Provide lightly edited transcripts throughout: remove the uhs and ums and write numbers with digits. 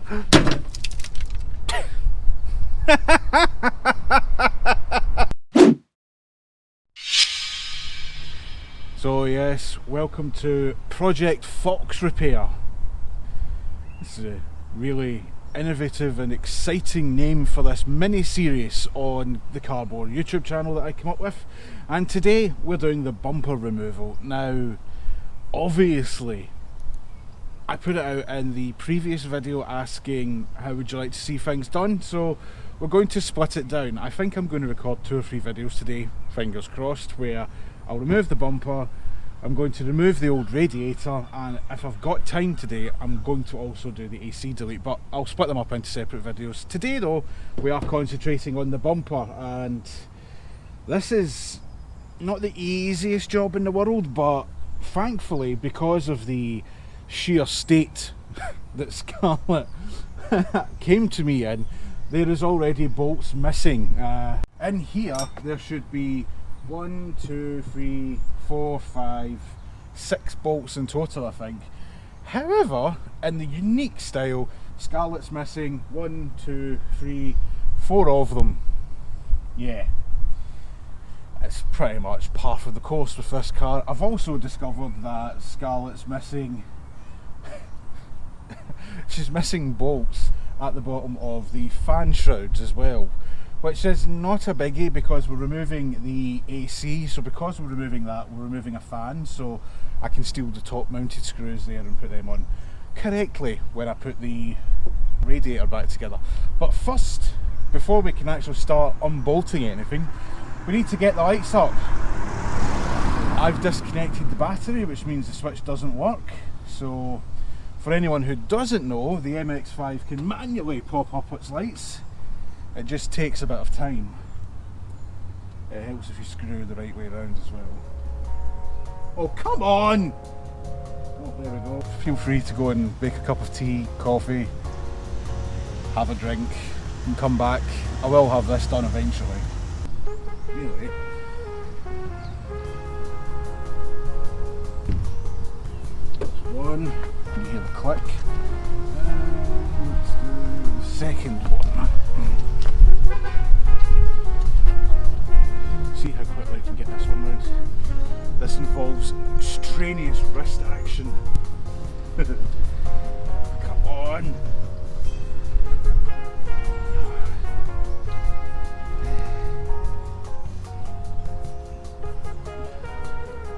So yes, welcome to Project Fox Repair. This is a really innovative and exciting name for this mini-series on the Cardboard YouTube channel that I came up with. And today we're doing the bumper removal. Now, obviously, I put it out in the previous video asking how would you like to see things done, so we're going to split it down. I think I'm going to record 2 or 3 videos today, fingers crossed, where I'll remove the bumper, I'm going to remove the old radiator, and if I've got time today I'm going to also do the AC delete, but I'll split them up into separate videos. Today though, we are concentrating on the bumper, and this is not the easiest job in the world, but thankfully, because of the sheer state that Scarlet came to me in, there is already bolts missing. In here there should be 1, 2, 3, 4, 5, 6 bolts in total, I think. However, in the unique style, Scarlet's missing 1, 2, 3, 4 of them. Yeah, it's pretty much par for the course with this car. I've also discovered that Scarlet's missing she's missing bolts at the bottom of the fan shrouds as well, which is not a biggie because we're removing the AC. So because we're removing that, we're removing a fan, so I can steal the top mounted screws there and put them on correctly when I put the radiator back together. But first, before we can actually start unbolting anything, we need to get the lights up. I've disconnected the battery, which means the switch doesn't work. So for anyone who doesn't know, the MX-5 can manually pop up its lights. It just takes a bit of time. It helps if you screw the right way around as well. Oh, come on! Oh, there we go. Feel free to go and make a cup of tea, coffee, have a drink, and come back. I will have this done eventually. Really? That's one. You hear the click. And let's do the second one. See how quickly I can get this one round. This involves strenuous wrist action. Come on!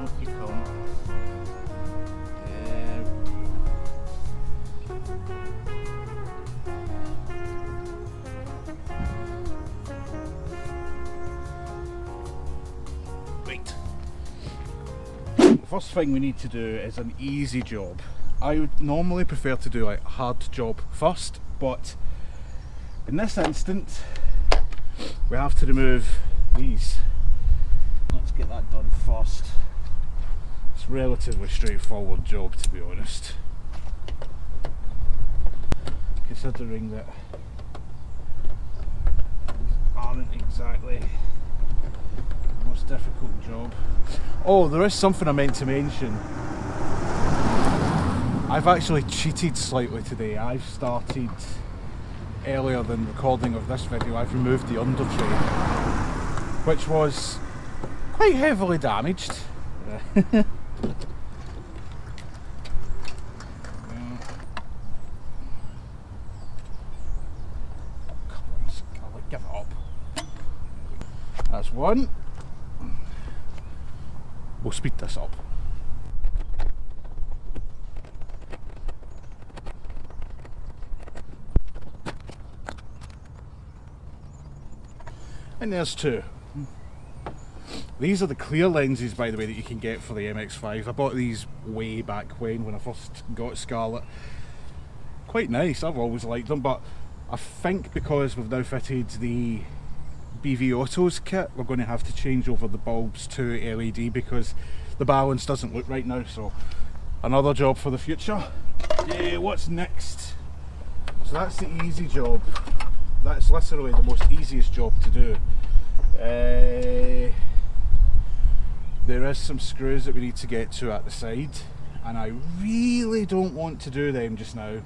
Up you come. First thing we need to do is an easy job. I would normally prefer to do like a hard job first, but in this instance we have to remove these. Let's get that done first. It's a relatively straightforward job, to be honest, considering that these aren't exactly the most difficult job. Oh, there is something I meant to mention. I've actually cheated slightly today. I've started earlier than recording of this video. I've removed the under tray, which was quite heavily damaged. Come on, Scarlet, give it up. That's one. We'll speed this up. And there's 2. These are the clear lenses, by the way, that you can get for the MX-5. I bought these way back when I first got Scarlet. Quite nice, I've always liked them, but I think because we've now fitted the BV Autos kit, we're going to have to change over the bulbs to LED because the balance doesn't look right now. So another job for the future. Yeah, what's next? So that's the easy job. That's literally the most easiest job to do. There is some screws that we need to get to at the side, and I really don't want to do them just now.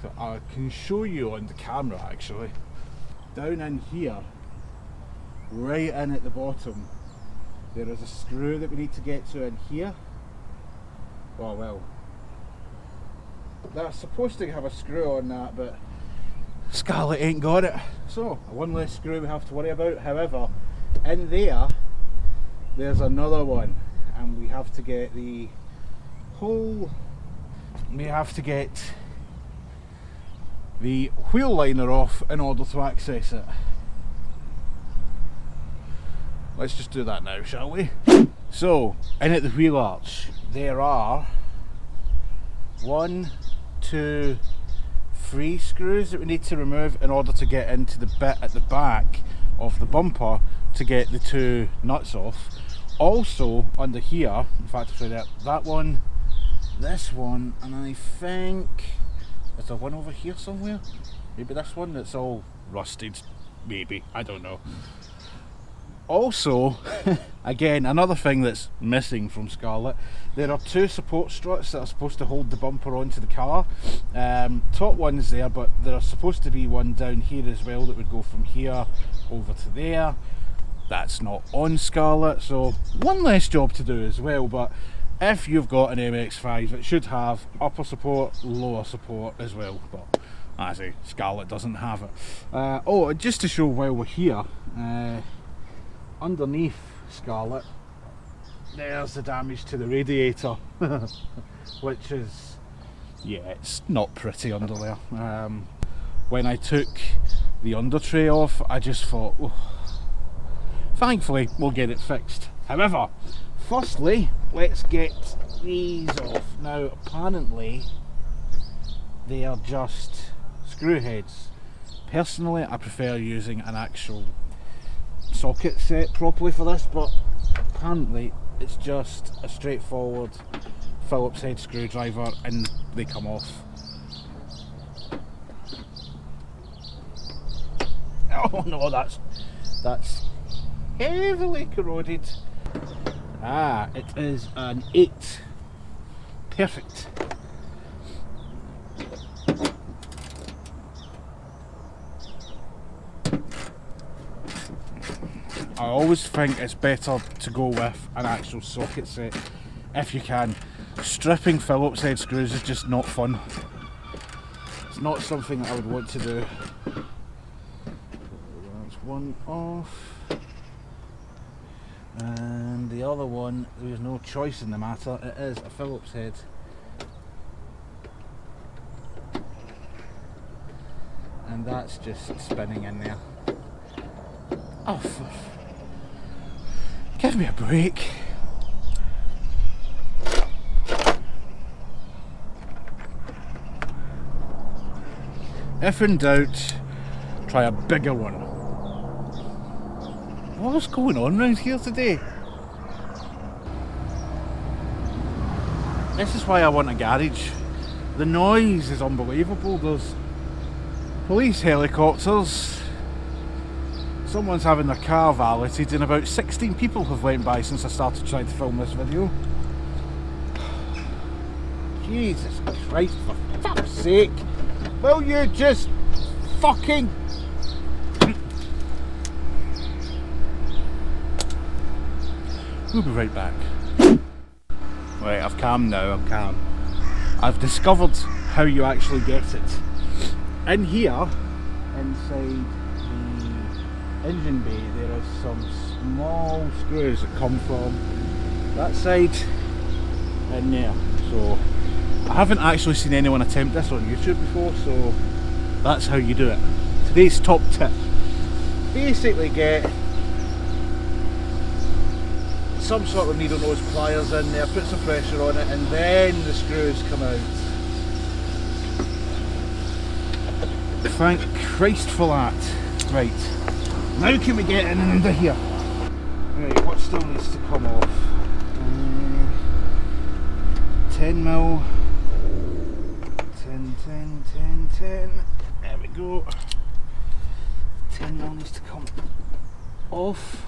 So I can show you on the camera actually. Down in here, right in at the bottom, there is a screw that we need to get to in here. Oh well, that's supposed to have a screw on that, but Scarlet ain't got it. So one less screw we have to worry about. However, in there's another one, and we have to get the whole, we have to get the wheel liner off in order to access it. Let's just do that now, shall we? So, in at the wheel arch, there are 1, 2, 3 screws that we need to remove in order to get into the bit at the back of the bumper to get the 2 nuts off. Also, under here, in fact, I'll show you that one, this one, and I think is there one over here somewhere? Maybe this one that's all rusted, maybe, I don't know. Also, again, another thing that's missing from Scarlet, there are 2 support struts that are supposed to hold the bumper onto the car. Top one's there, but there's supposed to be one down here as well that would go from here over to there. That's not on Scarlet, so one less job to do as well. But if you've got an MX5, it should have upper support, lower support as well. But as I say, Scarlet doesn't have it. Oh, just to show while we're here, underneath Scarlet, there's the damage to the radiator, which is, yeah, it's not pretty under there. When I took the under tray off, I just thought, oh, thankfully we'll get it fixed. However, firstly, let's get these off. Now, apparently they are just screw heads. Personally, I prefer using an actual socket set properly for this, but apparently it's just a straightforward Phillips head screwdriver and they come off. Oh no, that's heavily corroded. Ah, it is an 8. Perfect. I always think it's better to go with an actual socket set if you can. Stripping Phillips head screws is just not fun. It's not something that I would want to do. That's one off. And the other one, there's no choice in the matter, it is a Phillips head. And that's just spinning in there. Oh, give me a break. If in doubt, try a bigger one. What's going on around here today? This is why I want a garage. The noise is unbelievable. There's police helicopters. Someone's having their car valeted, and about 16 people have went by since I started trying to film this video. Jesus Christ, for fuck's sake! Will you just fucking... We'll be right back. Right, I've calmed now, I'm calm. I've discovered how you actually get it. In here, inside the engine bay, there is some small screws that come from that side in there. So I haven't actually seen anyone attempt this on YouTube before, so that's how you do it. Today's top tip: basically get some sort of needle nose pliers in there, put some pressure on it, and then the screws come out. Thank Christ for that. Right, now can we get in and under here? Right, what still needs to come off? 10mm. 10. There we go. 10mm needs to come off.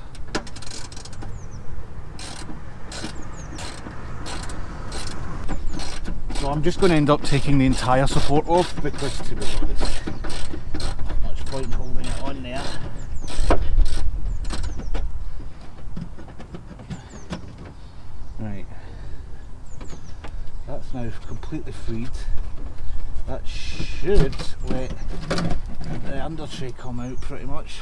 So I'm just going to end up taking the entire support off because, to be honest, not much point holding it on there. Right, that's now completely freed. That should let the under tray come out pretty much.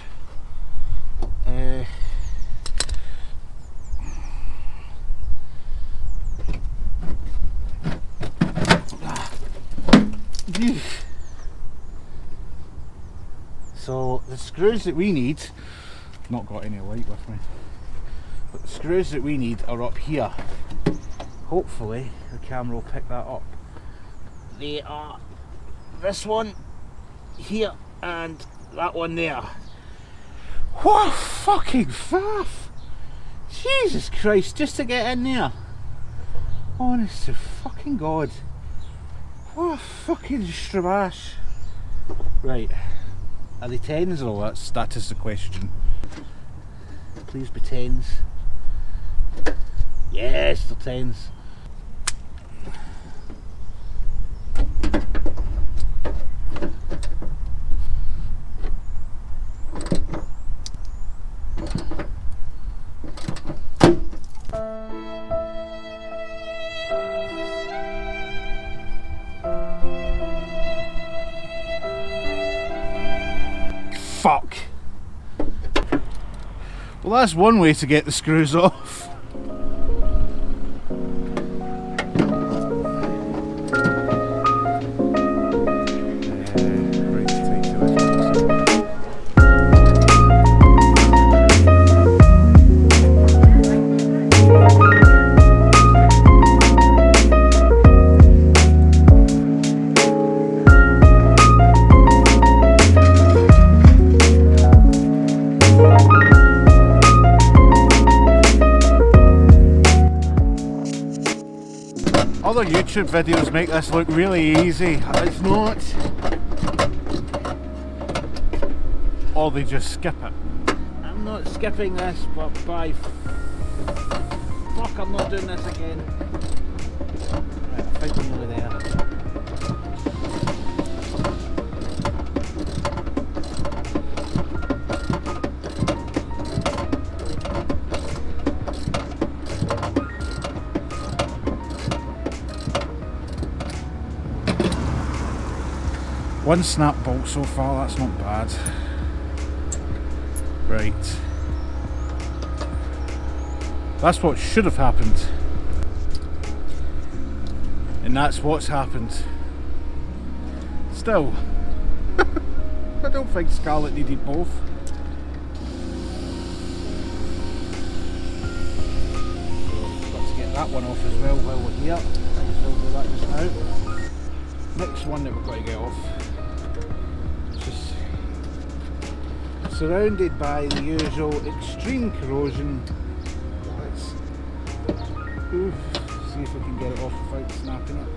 So the screws that we need, not got any light with me, but the screws that we need are up here. Hopefully the camera will pick that up. They are this one here and that one there. What a fucking faff! Jesus Christ, just to get in there. Honest to fucking God. What a fucking strabash. Right. Are they 10s or what? That is the question. Please be 10s. Yes, they're 10s. Fuck. Well, that's one way to get the screws off. Other YouTube videos make this look really easy. It's not. Or they just skip it. I'm not skipping this, but by fuck, I'm not doing this again. Right, I think we're nearly there. One snap bolt so far, that's not bad. Right. That's what should have happened. And that's what's happened. Still, I don't think Scarlet needed both. So, got to get that one off as well while we're here. Might as well do that just now. Next one that we've got to get off. Surrounded by the usual extreme corrosion. Let's see if we can get it off without snapping it.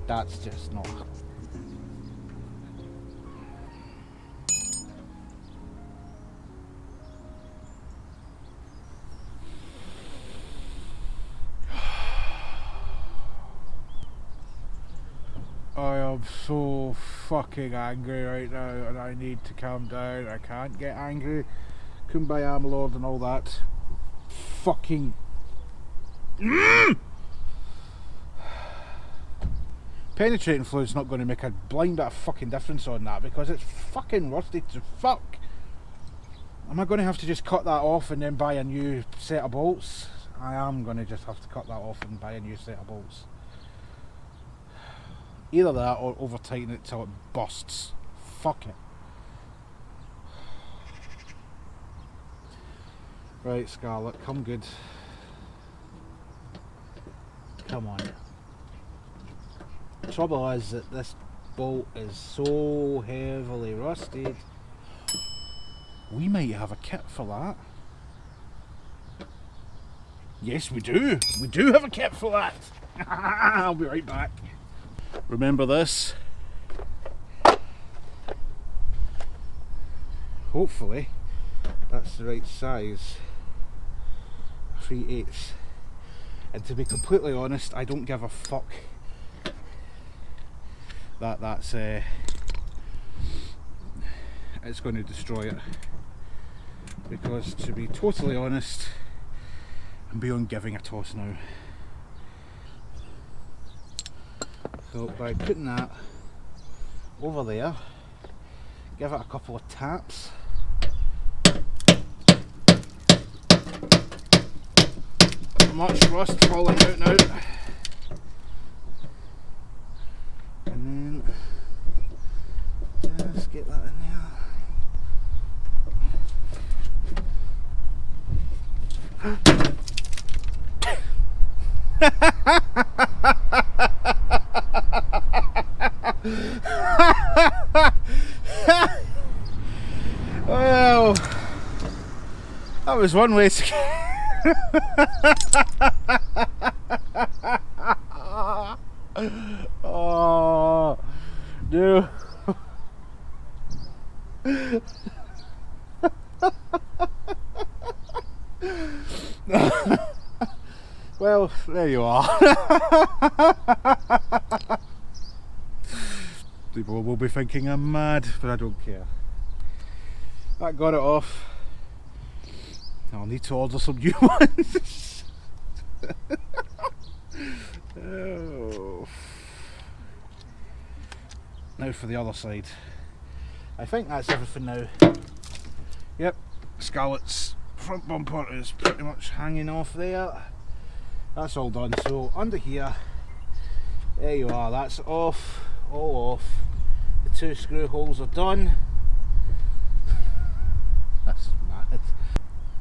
That's just not. I am so fucking angry right now and I need to calm down. I can't get angry. Kumbaya, my lord, and all that. Fucking. Penetrating fluid's not going to make a blind bit of fucking difference on that because it's fucking rusty to fuck. Am I going to have to just cut that off and then buy a new set of bolts? I am going to just have to cut that off and buy a new set of bolts. Either that or over tighten it till it bursts. Fuck it. Right, Scarlet, come good. Come on. The trouble is that this bolt is so heavily rusted. We might have a kit for that. Yes, we do. We do have a kit for that. I'll be right back. Remember this. Hopefully that's the right size. 3/8. And to be completely honest, I don't give a fuck that it's going to destroy it, because to be totally honest, I'm beyond giving a toss now. So by putting that over there, give it a couple of taps. Much rust falling out now. And then just get that in there. Well, that was one way to oh no. Well, there you are. People will be thinking I'm mad, but I don't care. That got it off. I'll need to order some new ones. Oh. Now for the other side. I think that's everything now. Yep, Scarlet's front bumper is pretty much hanging off there. That's all done. So under here, there you are, that's off, all off. The 2 screw holes are done. That's mad.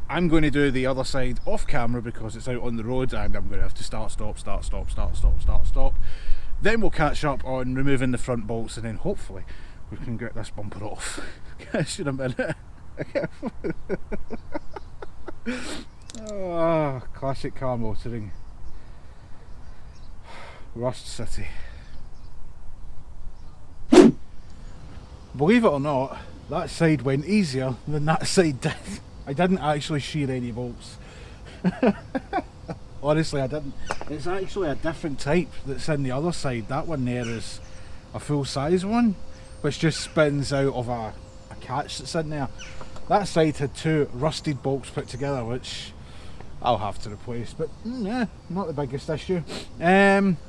I'm going to do the other side off camera because it's out on the road and I'm going to have to start, stop. Then we'll catch up on removing the front bolts and then hopefully we can get this bumper off. Catch you in a minute. Oh, classic car motoring. Rust City. Believe it or not, that side went easier than that side did. I didn't actually shear any bolts. Honestly, I didn't. It's actually a different type that's in the other side. That one there is a full size one, which just spins out of a catch that's in there. That side had 2 rusted bolts put together, which I'll have to replace, but yeah, not the biggest issue.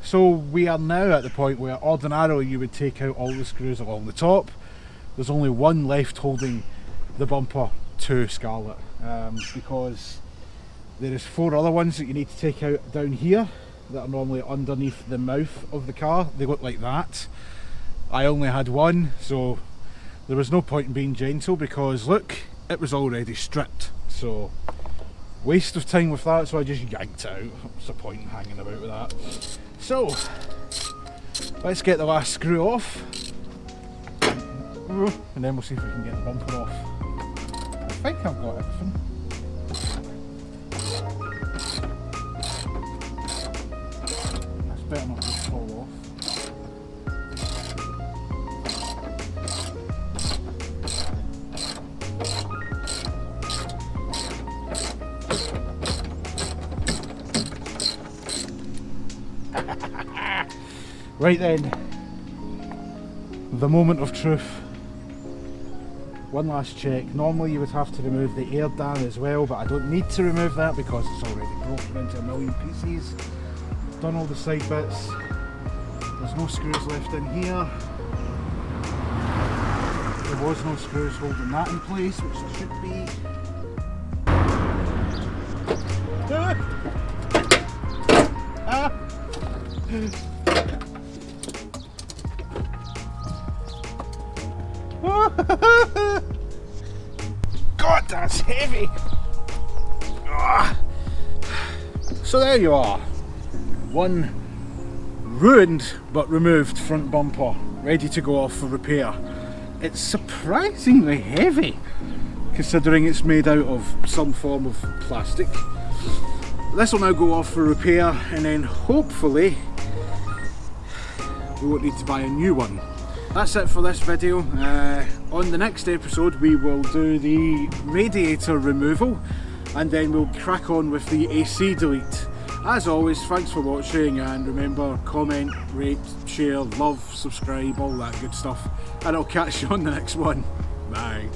So we are now at the point where ordinarily you would take out all the screws along the top. There's only one left holding the bumper to Scarlet, because there is 4 other ones that you need to take out down here that are normally underneath the mouth of the car. They look like that. I only had one, so there was no point in being gentle because look, it was already stripped. So waste of time with that, so I just yanked it out. What's the point in hanging about with that? So let's get the last screw off and then we'll see if we can get the bumper off. I think I've got everything. That's better not just fall off. Right then, the moment of truth. One last check. Normally you would have to remove the air dam as well, but I don't need to remove that because it's already broken into a million pieces. Done all the side bits. There's no screws left in here. There was no screws holding that in place, which there should be. God, that's heavy! Ah. So there you are. One ruined but removed front bumper, ready to go off for repair. It's surprisingly heavy, considering it's made out of some form of plastic. This will now go off for repair, and then hopefully we won't need to buy a new one. That's it for this video. On the next episode we will do the radiator removal, and then we'll crack on with the AC delete. As always, thanks for watching, and remember, comment, rate, share, love, subscribe, all that good stuff, and I'll catch you on the next one. Bye.